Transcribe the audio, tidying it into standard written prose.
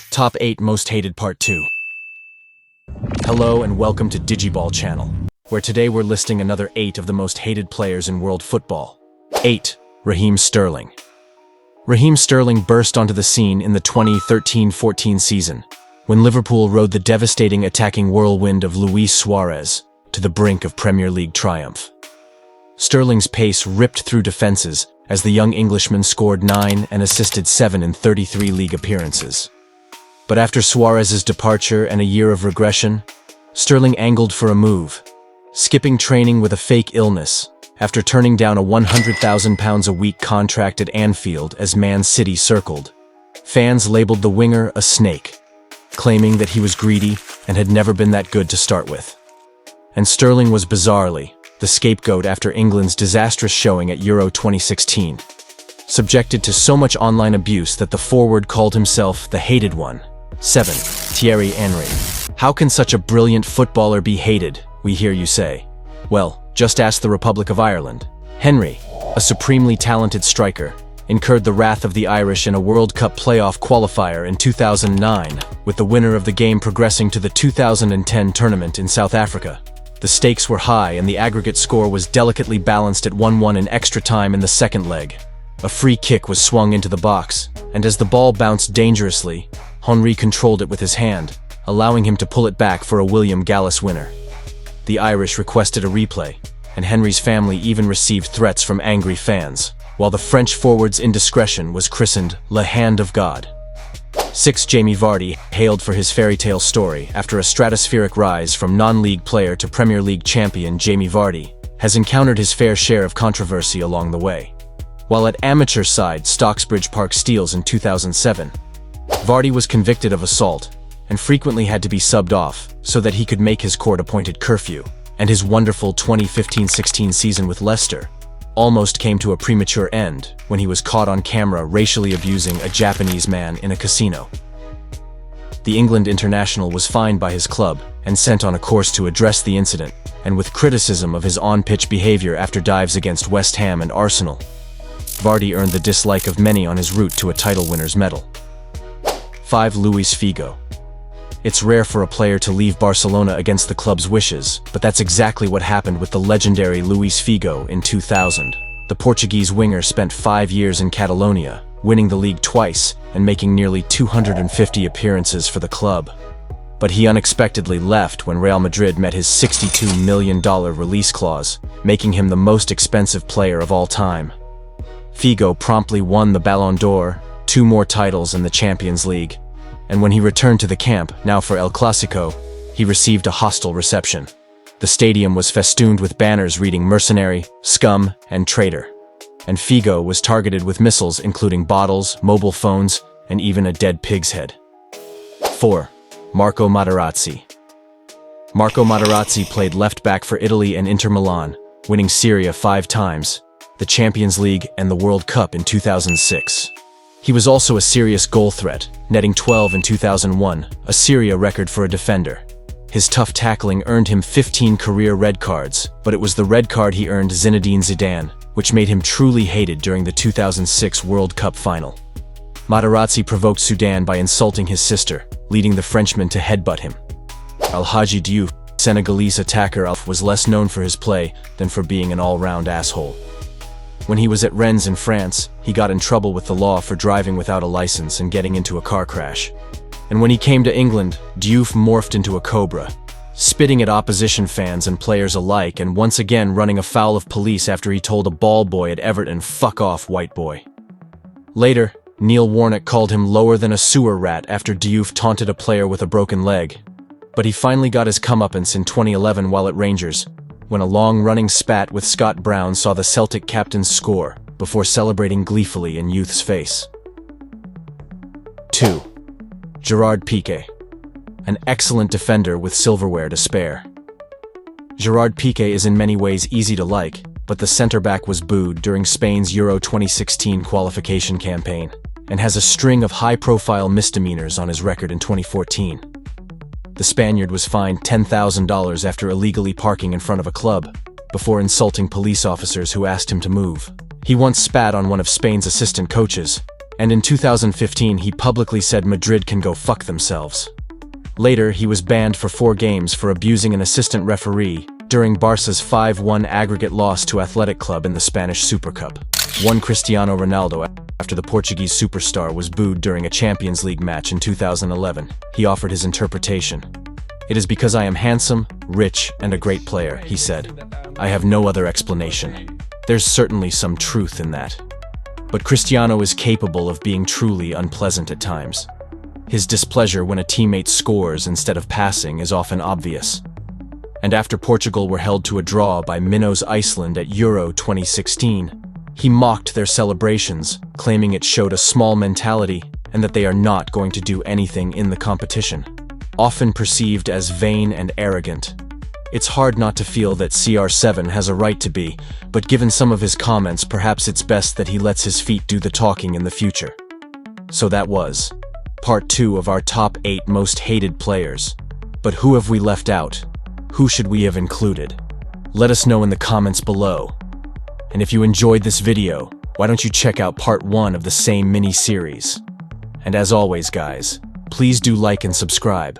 Top 8 Most Hated Part 2. Hello and welcome to DigiBall channel, where today we're listing another 8 of the most hated players in world football. 8. Raheem Sterling. Raheem Sterling burst onto the scene in the 2013-14 season, when Liverpool rode the devastating attacking whirlwind of Luis Suarez to the brink of Premier League triumph. Sterling's pace ripped through defenses as the young Englishman scored 9 and assisted 7 in 33 league appearances. But after Suarez's departure and a year of regression, Sterling angled for a move, skipping training with a fake illness after turning down a £100,000 a week contract at Anfield as Man City circled. Fans labeled the winger a snake, claiming that he was greedy and had never been that good to start with. And Sterling was bizarrely the scapegoat after England's disastrous showing at Euro 2016, subjected to so much online abuse that the forward called himself the hated one. 7. Thierry Henry. How can such a brilliant footballer be hated, we hear you say? Well, just ask the Republic of Ireland. Henry, a supremely talented striker, incurred the wrath of the Irish in a World Cup playoff qualifier in 2009, with the winner of the game progressing to the 2010 tournament in South Africa. The stakes were high and the aggregate score was delicately balanced at 1-1 in extra time in the second leg. A free kick was swung into the box, and as the ball bounced dangerously, Henry controlled it with his hand, allowing him to pull it back for a William Gallas winner. The Irish requested a replay, and Henry's family even received threats from angry fans, while the French forward's indiscretion was christened Le Hand of God. 6. Jamie Vardy, hailed for his fairy tale story after a stratospheric rise from non-league player to Premier League champion. Jamie Vardy has encountered his fair share of controversy along the way. While at amateur side Stocksbridge Park Steels in 2007, Vardy was convicted of assault and frequently had to be subbed off so that he could make his court-appointed curfew, and his wonderful 2015-16 season with Leicester almost came to a premature end when he was caught on camera racially abusing a Japanese man in a casino. The England international was fined by his club and sent on a course to address the incident, and with criticism of his on-pitch behavior after dives against West Ham and Arsenal, Vardy earned the dislike of many on his route to a title winner's medal. 5. Luis Figo. It's rare for a player to leave Barcelona against the club's wishes, but that's exactly what happened with the legendary Luis Figo in 2000. The Portuguese winger spent 5 years in Catalonia, winning the league twice and making nearly 250 appearances for the club. But he unexpectedly left when Real Madrid met his $62 million release clause, making him the most expensive player of all time. Figo promptly won the Ballon d'Or, 2 more titles in the Champions League, and when he returned to the camp, now for El Clasico, he received a hostile reception. The stadium was festooned with banners reading mercenary, scum, and traitor. And Figo was targeted with missiles including bottles, mobile phones, and even a dead pig's head. 4. Marco Materazzi. Marco Materazzi played left-back for Italy and Inter Milan, winning Serie A 5 times, the Champions League and the World Cup in 2006. He was also a serious goal threat, netting 12 in 2001, a Serie A record for a defender. His tough tackling earned him 15 career red cards, but it was the red card he earned Zinedine Zidane, which made him truly hated during the 2006 World Cup final. Materazzi provoked Zidane by insulting his sister, leading the Frenchman to headbutt him. Alhaji Diouf, Senegalese attacker, was less known for his play than for being an all-round asshole. When he was at Rennes in France, he got in trouble with the law for driving without a license and getting into a car crash. And when he came to England, Diouf morphed into a cobra, spitting at opposition fans and players alike and once again running afoul of police after he told a ball boy at Everton, "Fuck off, white boy." Later, Neil Warnock called him lower than a sewer rat after Diouf taunted a player with a broken leg. But he finally got his comeuppance in 2011 while at Rangers, when a long-running spat with Scott Brown saw the Celtic captain's score before celebrating gleefully in youth's face. 2. Gerard Piqué. An excellent defender with silverware to spare. Gerard Piqué is in many ways easy to like, but the centre-back was booed during Spain's Euro 2016 qualification campaign, and has a string of high-profile misdemeanors on his record in 2014. The Spaniard was fined $10,000 after illegally parking in front of a club, before insulting police officers who asked him to move. He once spat on one of Spain's assistant coaches, And in 2015, he publicly said Madrid can go fuck themselves. Later, he was banned for 4 games for abusing an assistant referee during Barca's 5-1 aggregate loss to Athletic Club in the Spanish Super Cup. One Cristiano Ronaldo, after the Portuguese superstar was booed during a Champions League match in 2011, he offered his interpretation. "It is because I am handsome, rich, and a great player," he said. "I have no other explanation." There's certainly some truth in that. But Cristiano is capable of being truly unpleasant at times. His displeasure when a teammate scores instead of passing is often obvious. And after Portugal were held to a draw by Minnows Iceland at Euro 2016, he mocked their celebrations, claiming it showed a small mentality and that they are not going to do anything in the competition. Often perceived as vain and arrogant, it's hard not to feel that CR7 has a right to be, but given some of his comments, perhaps it's best that he lets his feet do the talking in the future. So that was part 2 of our top 8 most hated players. But who have we left out? Who should we have included? Let us know in the comments below. And if you enjoyed this video, why don't you check out part 1 of the same mini-series? And as always, guys, please do like and subscribe.